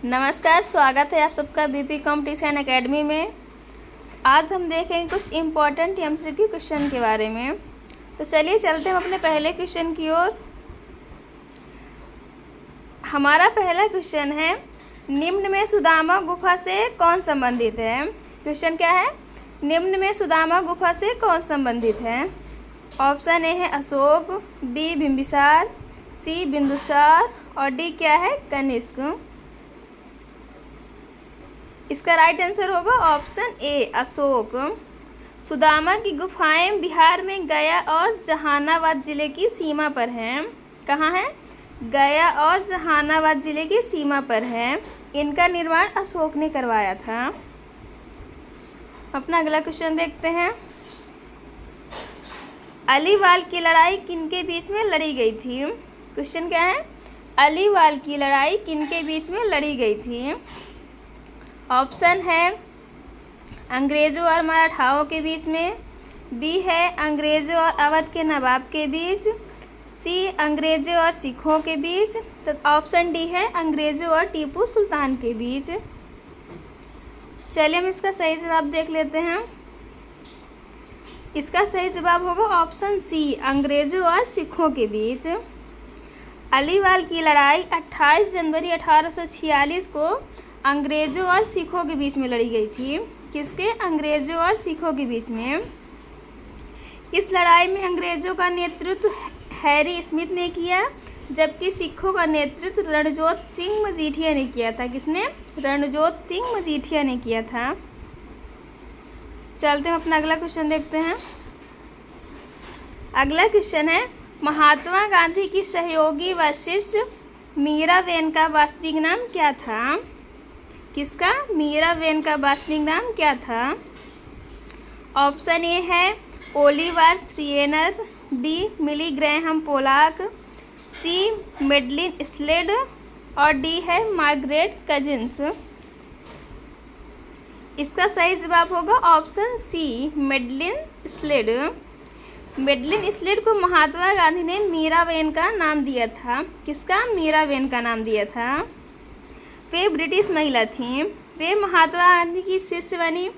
नमस्कार, स्वागत है आप सबका बीपी कंपटीशन एकेडमी में। आज हम देखेंगे कुछ इम्पोर्टेंट एमसीक्यू क्वेश्चन के बारे में। तो चलिए चलते हैं अपने पहले क्वेश्चन की ओर। हमारा पहला क्वेश्चन है, निम्न में सुदामा गुफा से कौन संबंधित है। क्वेश्चन क्या है, निम्न में सुदामा गुफा से कौन संबंधित है। ऑप्शन ए है अशोक, बी बिंबिसार, सी बिंदुसार और डी क्या है कनिष्क। इसका राइट आंसर होगा ऑप्शन ए अशोक। सुदामा की गुफाएं बिहार में गया और जहानाबाद जिले की सीमा पर हैं। कहाँ हैं? गया और जहानाबाद जिले की सीमा पर है। इनका निर्माण अशोक ने करवाया था। अपना अगला क्वेश्चन देखते हैं। अलीवाल की लड़ाई किनके बीच में लड़ी गई थी। क्वेश्चन क्या है, अलीवाल की लड़ाई किनके बीच में लड़ी गई थी। ऑप्शन है अंग्रेज़ों और मराठाओं के बीच में, बी है अंग्रेज़ों और अवध के नवाब के बीच, सी अंग्रेज़ों और सिखों के बीच, तो ऑप्शन डी है अंग्रेज़ों और टीपू सुल्तान के बीच। चलिए हम इसका सही जवाब देख लेते हैं। इसका सही जवाब होगा ऑप्शन सी अंग्रेज़ों और सिखों के बीच। अलीवाल की लड़ाई 28 जनवरी 1846 को अंग्रेज़ों और सिखों के बीच में लड़ी गई थी। किसके? अंग्रेज़ों और सिखों के बीच में। इस लड़ाई में अंग्रेज़ों का नेतृत्व हैरी स्मिथ ने किया, जबकि सिखों का नेतृत्व रणजोत सिंह मजीठिया ने किया था। किसने? रणजोत सिंह मजीठिया ने किया था। चलते हैं अपना अगला क्वेश्चन देखते हैं। अगला क्वेश्चन है, महात्मा गांधी की सहयोगी व शिष्य मीराबेन का वास्तविक नाम क्या था। किसका? मीराबेन का वास्तविक नाम क्या था। ऑप्शन ए है Oliver Schreiner, B Millie Graham Polak, C Madeline Slade और डी है मार्गरेट कजिन्स। इसका सही जवाब होगा option C Madeline Slade. Madeline Slade को महात्मा गांधी ने मीराबेन का नाम दिया था। किसका? मीराबेन का नाम दिया था। वे ब्रिटिश महिला थीं। वे महात्मा गांधी की शिष्य बनी।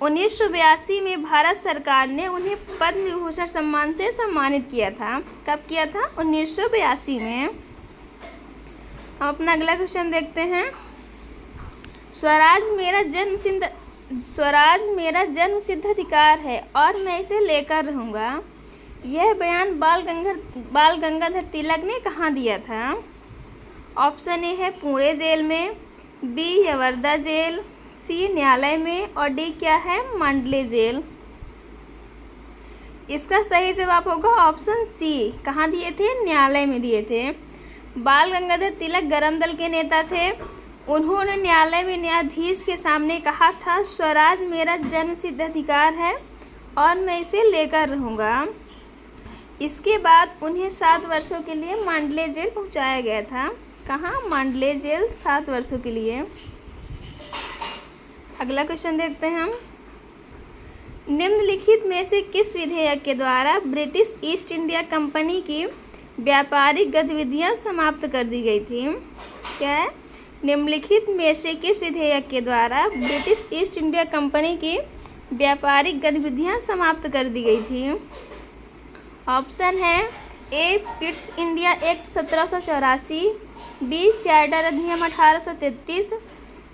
1982 में भारत सरकार ने उन्हें पद्म विभूषण सम्मान से सम्मानित किया था। कब किया था? 1982 में। हम अपना अगला क्वेश्चन देखते हैं। स्वराज मेरा जन्म सिद्ध अधिकार है और मैं इसे लेकर रहूँगा। यह बयान बाल गंगाधर तिलक ने कहाँ दिया था। ऑप्शन ए है पुणे जेल में, बी यवर्दा जेल, सी न्यायालय में और डी क्या है मांडले जेल। इसका सही जवाब होगा ऑप्शन सी। कहाँ दिए थे? न्यायालय में दिए थे। बाल गंगाधर तिलक गरम दल के नेता थे। उन्होंने न्यायालय में न्यायाधीश के सामने कहा था, स्वराज मेरा जन्म सिद्ध अधिकार है और मैं इसे लेकर रहूँगा। इसके बाद उन्हें 7 वर्षों के लिए मांडले जेल पहुँचाया गया था। कहाँ? मांडले जेल 7 वर्षों के लिए। अगला क्वेश्चन देखते हैं हम। निम्नलिखित में से किस विधेयक के द्वारा ब्रिटिश ईस्ट इंडिया कंपनी की व्यापारिक गतिविधियां समाप्त कर दी गई थी। क्या है? निम्नलिखित में से किस विधेयक के द्वारा ब्रिटिश ईस्ट इंडिया कंपनी की व्यापारिक गतिविधियां समाप्त कर दी गई थी। ऑप्शन है A Pitt's India Act 1784, B charter अधिनियम 1833,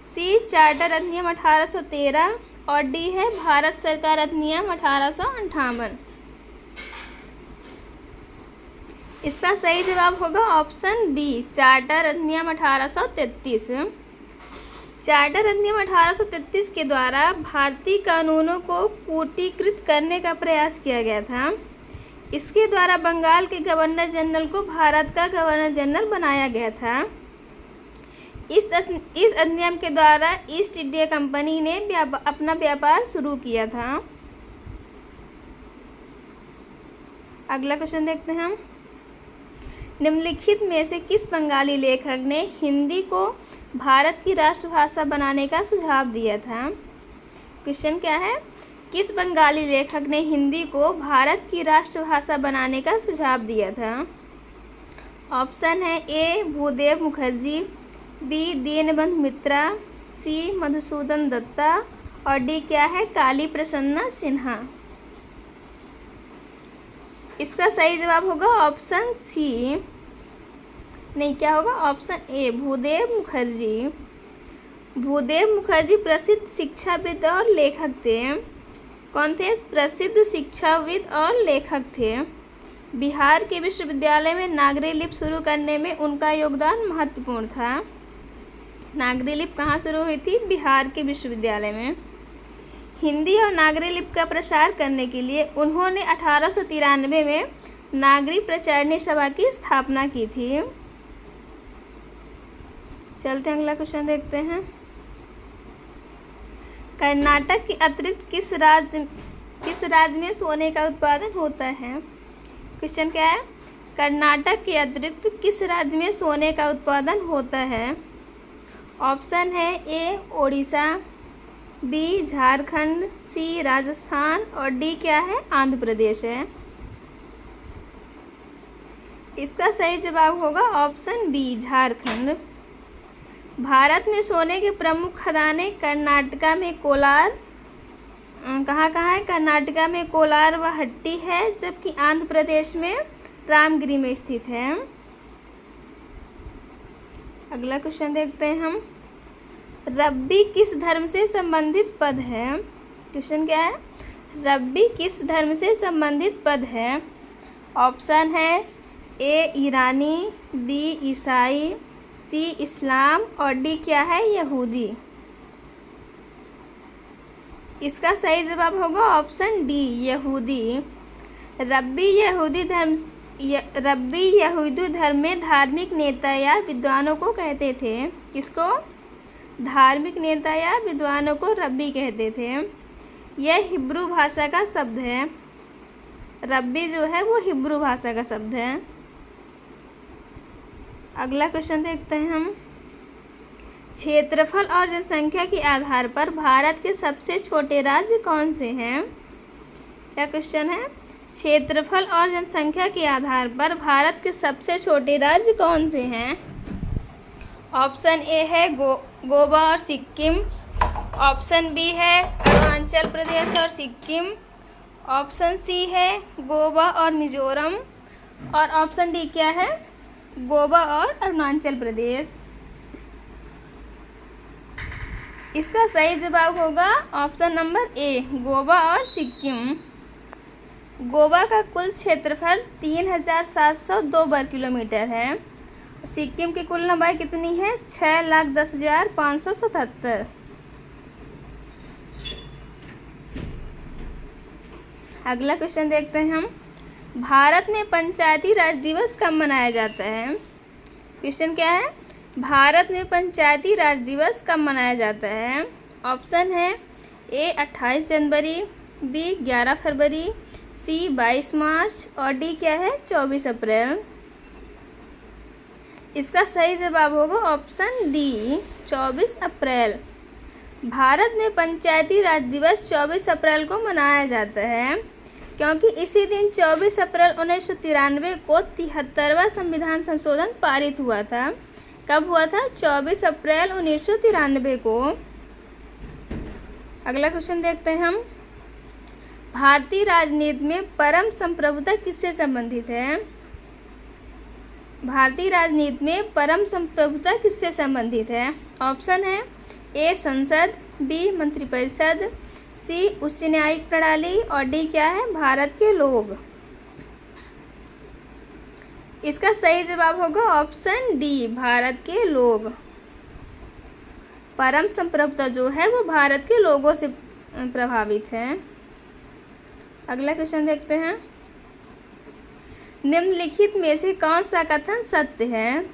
सी चार्टर अधिनियम 1813 और डी है भारत सरकार अधिनियम 1858। इसका सही जवाब होगा ऑप्शन बी चार्टर अधिनियम 1833। चार्टर अधिनियम 1833 के द्वारा भारतीय कानूनों को पूर्तीकृत करने का प्रयास किया गया था। इसके द्वारा बंगाल के गवर्नर जनरल को भारत का गवर्नर जनरल बनाया गया था। इस अधिनियम के द्वारा ईस्ट इंडिया कंपनी ने अपना व्यापार शुरू किया था। अगला क्वेश्चन देखते हैं हम। निम्नलिखित में से किस बंगाली लेखक ने हिंदी को भारत की राष्ट्रभाषा बनाने का सुझाव दिया था। क्वेश्चन क्या है, किस बंगाली लेखक ने हिंदी को भारत की राष्ट्रभाषा बनाने का सुझाव दिया था। ऑप्शन है ए भूदेव मुखर्जी, बी दीनबंधु मित्रा, सी मधुसूदन दत्ता और डी क्या है काली प्रसन्ना सिन्हा। इसका सही जवाब होगा ऑप्शन सी, नहीं क्या होगा ऑप्शन ए भूदेव मुखर्जी। भूदेव मुखर्जी प्रसिद्ध शिक्षाविद और लेखक थे। कौन थे? प्रसिद्ध शिक्षाविद और लेखक थे। बिहार के विश्वविद्यालय में नागरी लिपि शुरू करने में उनका योगदान महत्वपूर्ण था। नागरी लिपि कहाँ शुरू हुई थी? बिहार के विश्वविद्यालय में। हिंदी और नागरी लिपि का प्रसार करने के लिए उन्होंने 1893 में नागरी प्रचारणी सभा की स्थापना की थी। चलते हैं अगला क्वेश्चन देखते हैं। कर्नाटक के अतिरिक्त किस राज्य में सोने का उत्पादन होता है? क्वेश्चन क्या है? कर्नाटक के अतिरिक्त किस राज्य में सोने का उत्पादन होता है? ऑप्शन है ए ओडिशा, बी झारखंड, सी राजस्थान और डी क्या है आंध्र प्रदेश है। इसका सही जवाब होगा ऑप्शन बी झारखंड। भारत में सोने के प्रमुख खदानें कर्नाटका में कोलार, कहाँ है? कर्नाटका में कोलार व हट्टी है, जबकि आंध्र प्रदेश में रामगिरी में स्थित है। अगला क्वेश्चन देखते हैं हम। रब्बी किस धर्म से संबंधित पद है? क्वेश्चन क्या है? रब्बी किस धर्म से संबंधित पद है? ऑप्शन है ए ईरानी, बी ईसाई, सी इस्लाम और डी क्या है यहूदी। इसका सही जवाब होगा ऑप्शन डी यहूदी। रब्बी यहूदी धर्म में धार्मिक नेता या विद्वानों को कहते थे। किसको? धार्मिक नेता या विद्वानों को रब्बी कहते थे। यह हिब्रू भाषा का शब्द है। रब्बी जो है वो हिब्रू भाषा का शब्द है। अगला क्वेश्चन देखते हैं हम। क्षेत्रफल और जनसंख्या के आधार पर भारत के सबसे छोटे राज्य कौन से हैं? क्या क्वेश्चन है? क्षेत्रफल और जनसंख्या के आधार पर भारत के सबसे छोटे राज्य कौन से हैं? ऑप्शन ए है गोवा और सिक्किम, ऑप्शन बी है अरुणाचल प्रदेश और सिक्किम, ऑप्शन सी है गोवा और मिजोरम और ऑप्शन डी क्या है गोवा और अरुणाचल प्रदेश। इसका सही जवाब होगा ऑप्शन नंबर ए गोवा और सिक्किम। गोवा का कुल क्षेत्रफल 3702 वर्ग किलोमीटर है। सिक्किम की कुल लंबाई कितनी है? 6,10,577। अगला क्वेश्चन देखते हैं हम। भारत में पंचायती राज दिवस कब मनाया जाता है? क्वेश्चन क्या है? भारत में पंचायती राज दिवस कब मनाया जाता है? ऑप्शन है ए 28 जनवरी, बी 11 फरवरी, सी 22 मार्च और डी क्या है 24 अप्रैल। इसका सही जवाब होगा ऑप्शन डी 24 अप्रैल। भारत में पंचायती राज दिवस 24 अप्रैल को मनाया जाता है क्योंकि इसी दिन 24 अप्रैल 1993 को 73वां संविधान संशोधन पारित हुआ था। कब हुआ था? 24 अप्रैल 1993 को। अगला क्वेश्चन देखते हैं हम। भारतीय राजनीति में परम संप्रभुता किससे संबंधित है? भारतीय राजनीति में परम संप्रभुता किससे संबंधित है? ऑप्शन है ए संसद, बी मंत्रिपरिषद, सी उच्च न्यायिक प्रणाली और डी क्या है भारत के लोग। इसका सही जवाब होगा ऑप्शन डी भारत के लोग। परम संप्रभुता जो है वो भारत के लोगों से प्रभावित है। अगला क्वेश्चन देखते हैं। निम्नलिखित में से कौन सा कथन सत्य है?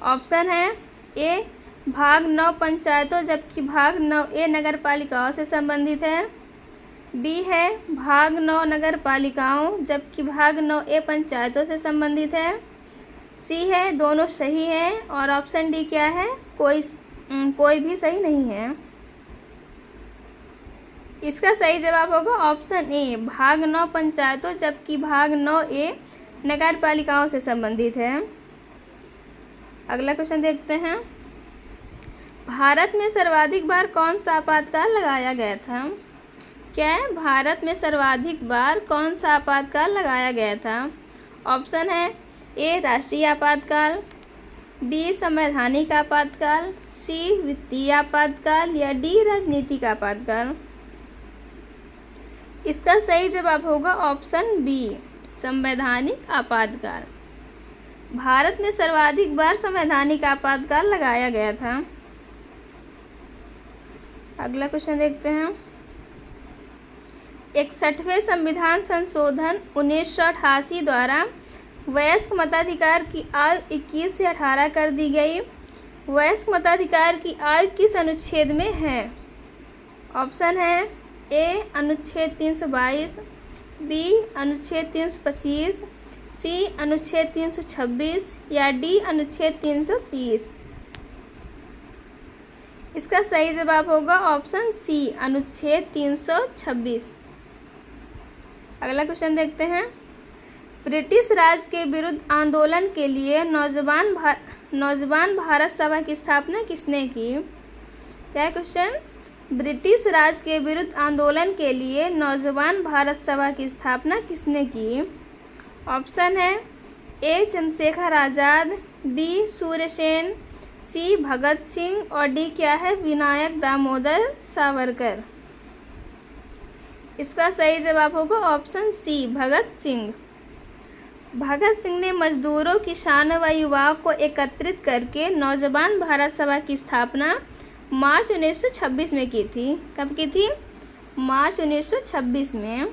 ऑप्शन है ए भाग 9 पंचायतों जबकि भाग 9A नगर पालिकाओं से संबंधित है, बी है भाग 9 नगर पालिकाओं जबकि भाग 9A पंचायतों से संबंधित है, सी है दोनों सही है और ऑप्शन डी क्या है कोई भी सही नहीं है। इसका सही जवाब होगा ऑप्शन ए भाग 9 पंचायतों जबकि भाग 9A नगर पालिकाओं से संबंधित है। अगला क्वेश्चन देखते हैं। भारत में सर्वाधिक बार कौन सा आपातकाल लगाया गया था? क्या है? भारत में सर्वाधिक बार कौन सा आपातकाल लगाया गया था? ऑप्शन है ए राष्ट्रीय आपातकाल, बी संवैधानिक आपातकाल, सी वित्तीय आपातकाल या डी राजनीतिक आपातकाल। इसका सही जवाब होगा ऑप्शन बी संवैधानिक आपातकाल। भारत में सर्वाधिक बार संवैधानिक आपातकाल लगाया गया था। अगला क्वेश्चन देखते हैं। 61वें संविधान संशोधन 1988 द्वारा वयस्क मताधिकार की आयु 21 से 18 कर दी गई। वयस्क मताधिकार की आयु किस अनुच्छेद में है? ऑप्शन है ए अनुच्छेद 322, बी अनुच्छेद 325, सी अनुच्छेद 326 या डी अनुच्छेद 330। इसका सही जवाब होगा ऑप्शन सी अनुच्छेद 326। अगला क्वेश्चन देखते हैं। ब्रिटिश राज के विरुद्ध आंदोलन के लिए नौजवान भारत सभा की स्थापना किसने की? क्या क्वेश्चन? ब्रिटिश राज के विरुद्ध आंदोलन के लिए नौजवान भारत सभा की स्थापना किसने की? ऑप्शन है ए चंद्रशेखर आज़ाद, बी सूर्यसेन, सी भगत सिंह और डी क्या है विनायक दामोदर सावरकर। इसका सही जवाब होगा ऑप्शन सी भगत सिंह। भगत सिंह ने मजदूरों, किसानों व युवाओं को एकत्रित करके नौजवान भारत सभा की स्थापना मार्च 1926 में की थी। कब की थी? मार्च 1926 में।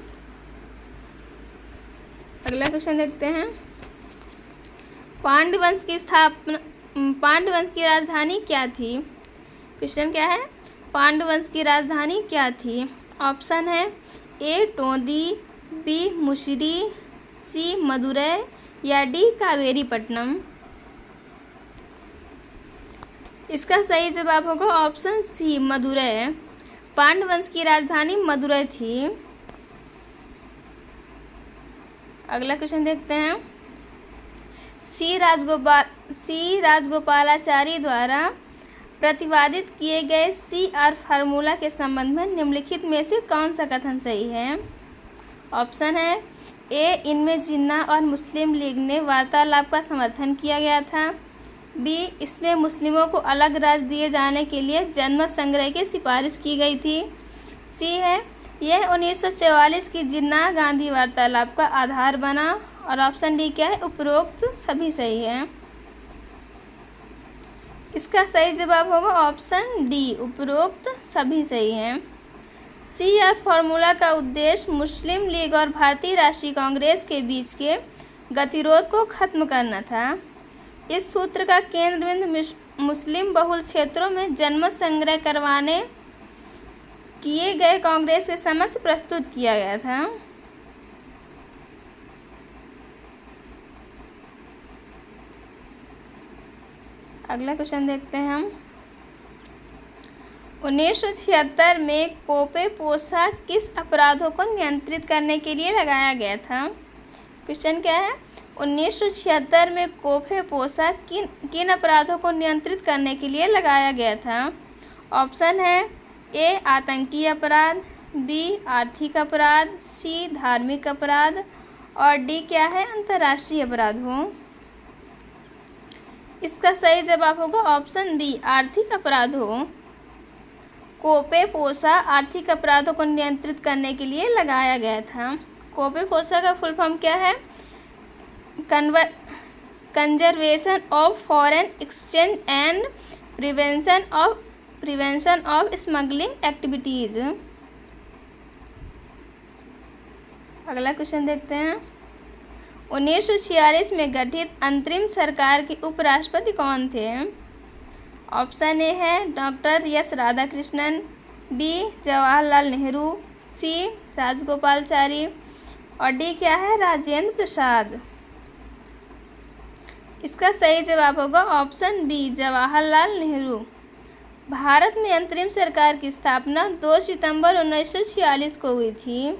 अगला क्वेश्चन देखते हैं। पांडवंश की राजधानी क्या थी? क्वेश्चन क्या है? पांडवंश की राजधानी क्या थी? ऑप्शन है ए टोंदी, बी मुसिरी, सी मदुरै या डी कावेरीपट्टनम। इसका सही जवाब होगा ऑप्शन सी मदुरै। पांडवंश की राजधानी मदुरै थी। अगला क्वेश्चन देखते हैं। सी राजगोपालाचारी द्वारा प्रतिपादित किए गए CR फार्मूला के संबंध में निम्नलिखित में से कौन सा कथन सही है? ऑप्शन है ए इनमें जिन्ना और मुस्लिम लीग ने वार्तालाप का समर्थन किया गया था, बी इसमें मुस्लिमों को अलग राज्य दिए जाने के लिए जनमत संग्रह की सिफारिश की गई थी, सी है यह 1944 की जिन्ना गांधी वार्तालाप का आधार बना और ऑप्शन डी क्या है उपरोक्त सभी सही है। इसका सही जवाब होगा ऑप्शन डी उपरोक्त सभी सही हैं। CR फार्मूला का उद्देश्य मुस्लिम लीग और भारतीय राष्ट्रीय कांग्रेस के बीच के गतिरोध को खत्म करना था। इस सूत्र का केंद्र बिंदु मुस्लिम बहुल क्षेत्रों में जनमत संग्रह करवाने किए गए कांग्रेस के समक्ष प्रस्तुत किया गया था। अगला क्वेश्चन देखते हैं हम। 1976 में कोपे पोसा किस अपराधों को नियंत्रित करने के लिए लगाया गया था? क्वेश्चन क्या है? 1976 में कोपे पोसा किन अपराधों को नियंत्रित करने के लिए लगाया गया था? ऑप्शन है ए आतंकी अपराध, बी आर्थिक अपराध, सी धार्मिक अपराध और डी क्या है अंतर्राष्ट्रीय अपराधों। इसका सही जवाब होगा ऑप्शन बी आर्थिक अपराधों। कोपे पोसा आर्थिक अपराधों को नियंत्रित करने के लिए लगाया गया था। कोपे पोसा का फुल फॉर्म क्या है? Conservation of foreign exchange and prevention of smuggling activities. अगला क्वेश्चन देखते हैं। 1946 में गठित अंतरिम सरकार के उपराष्ट्रपति कौन थे? ऑप्शन ए है doctor S Radhakrishnan, B Jawaharlal Nehru, C Rajagopalachari और डी क्या है राजेंद्र प्रसाद। इसका सही जवाब होगा ऑप्शन बी जवाहरलाल नेहरू। भारत में अंतरिम सरकार की स्थापना 2 सितंबर 1946 को हुई थी।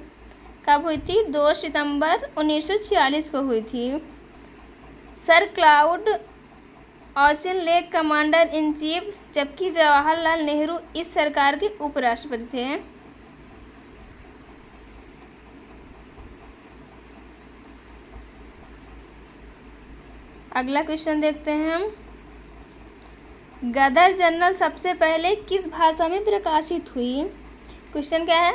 कब हुई थी? 2 सितंबर 1946 को हुई थी। Sir cloud ocean lake commander in chief, जबकि जवाहरलाल नेहरू इस सरकार के उपराष्ट्रपति थे। अगला क्वेश्चन देखते हैं हम। गदर जर्नल सबसे पहले किस भाषा में प्रकाशित हुई? क्वेश्चन क्या है?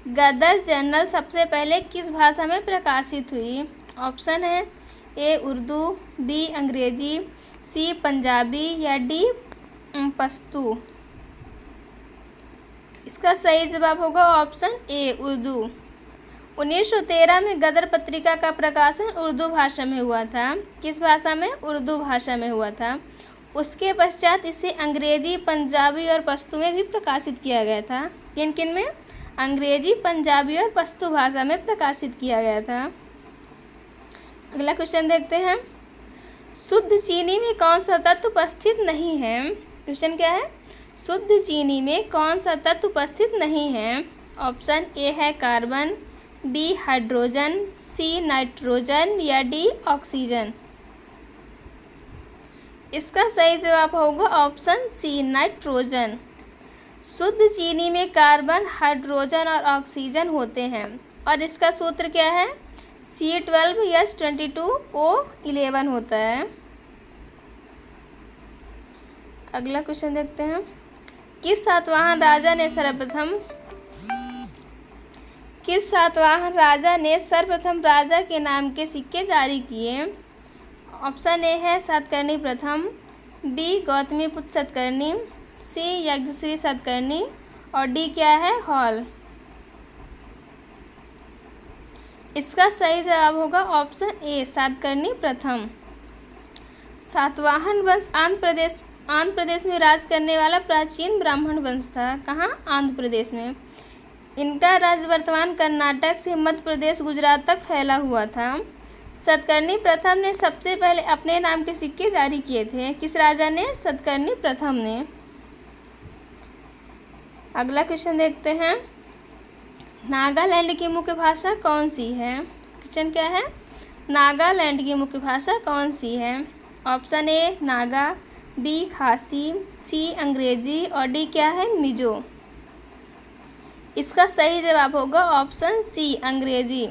गदर जर्नल सबसे पहले किस भाषा में प्रकाशित हुई? ऑप्शन है ए उर्दू, बी अंग्रेजी, सी पंजाबी या डी पश्तो। इसका सही जवाब होगा ऑप्शन ए उर्दू। 1913 में गदर पत्रिका का प्रकाशन उर्दू भाषा में हुआ था। किस भाषा में? उर्दू भाषा में हुआ था। उसके पश्चात इसे अंग्रेजी, पंजाबी और पश्तो में भी प्रकाशित किया गया था। किन किन में? अंग्रेजी, पंजाबी और पश्तो भाषा में प्रकाशित किया गया था। अगला क्वेश्चन देखते हैं। शुद्ध चीनी में कौन सा तत्व उपस्थित नहीं है? क्वेश्चन क्या है? शुद्ध चीनी में कौन सा तत्व उपस्थित नहीं है? ऑप्शन ए है carbon, B hydrogen, C nitrogen या डी ऑक्सीजन। इसका सही जवाब होगा ऑप्शन सी नाइट्रोजन। शुद्ध चीनी में कार्बन, हाइड्रोजन और ऑक्सीजन होते हैं और इसका सूत्र क्या है? C12H22O11 होता है। अगला क्वेश्चन देखते हैं। किस सातवाहन राजा ने सर्वप्रथम राजा के नाम के सिक्के जारी किए? ऑप्शन ए है सातकर्णी प्रथम, बी गौतमीपुत्र सातकर्णी, सी यज्ञश्री सातकर्णी और डी क्या है? हॉल। इसका सही जवाब होगा ऑप्शन ए सातकर्णी प्रथम। सातवाहन वंश आंध्र प्रदेश में राज करने वाला प्राचीन ब्राह्मण वंश था। कहाँ? आंध्र प्रदेश में। इनका राज्य वर्तमान कर्नाटक से मध्य प्रदेश, गुजरात तक फैला हुआ था। सातकर्णी प्रथम ने सबसे पहले अपने नाम के सिक्के जारी किए थे। किस राजा ने? सातकर्णी प्रथम ने। अगला क्वेश्चन देखते हैं। नागालैंड की मुख्य भाषा कौन सी है? क्वेश्चन क्या है? नागालैंड की मुख्य भाषा कौन सी है? ऑप्शन ए नागा, बी खासी, सी अंग्रेजी और डी क्या है? मिजो। इसका सही जवाब होगा ऑप्शन सी अंग्रेजी।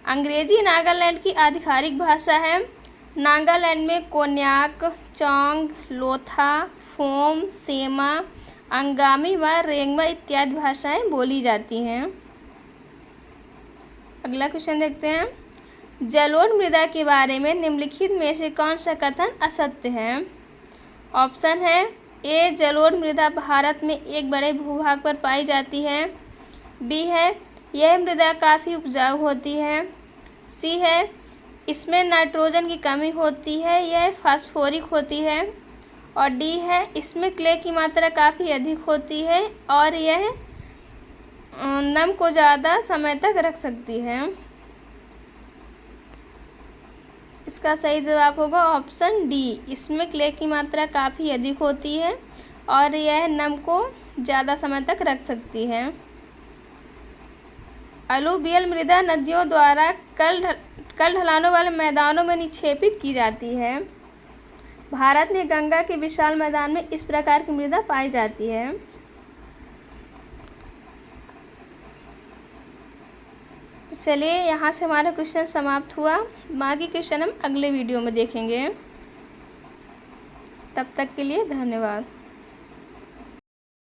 अंग्रेजी नागालैंड की आधिकारिक भाषा है। नागालैंड में कोन्याक, चोंग, लोथा, फोम, सेमा, अंगामी व रेंगमा इत्यादि भाषाएं बोली जाती हैं। अगला क्वेश्चन देखते हैं। जलोढ़ मृदा के बारे में निम्नलिखित में से कौन सा कथन असत्य है? ऑप्शन है ए जलोढ़ मृदा भारत में एक बड़े भूभाग पर पाई जाती है, बी है यह मृदा काफ़ी उपजाऊ होती है, सी है इसमें नाइट्रोजन की कमी होती है, यह फास्फोरिक होती है और डी है इसमें क्ले की मात्रा काफ़ी अधिक होती है और यह नम को ज़्यादा समय तक रख सकती है। इसका सही जवाब होगा ऑप्शन डी, इसमें क्ले की मात्रा काफ़ी अधिक होती है और यह नम को ज़्यादा समय तक रख सकती है। अलूवियल मृदा नदियों द्वारा कल ढलानों वाले मैदानों में निक्षेपित की जाती है। भारत में गंगा के विशाल मैदान में इस प्रकार की मृदा पाई जाती है। तो चलिए यहाँ से हमारा क्वेश्चन समाप्त हुआ। बाकी क्वेश्चन हम अगले वीडियो में देखेंगे। तब तक के लिए धन्यवाद।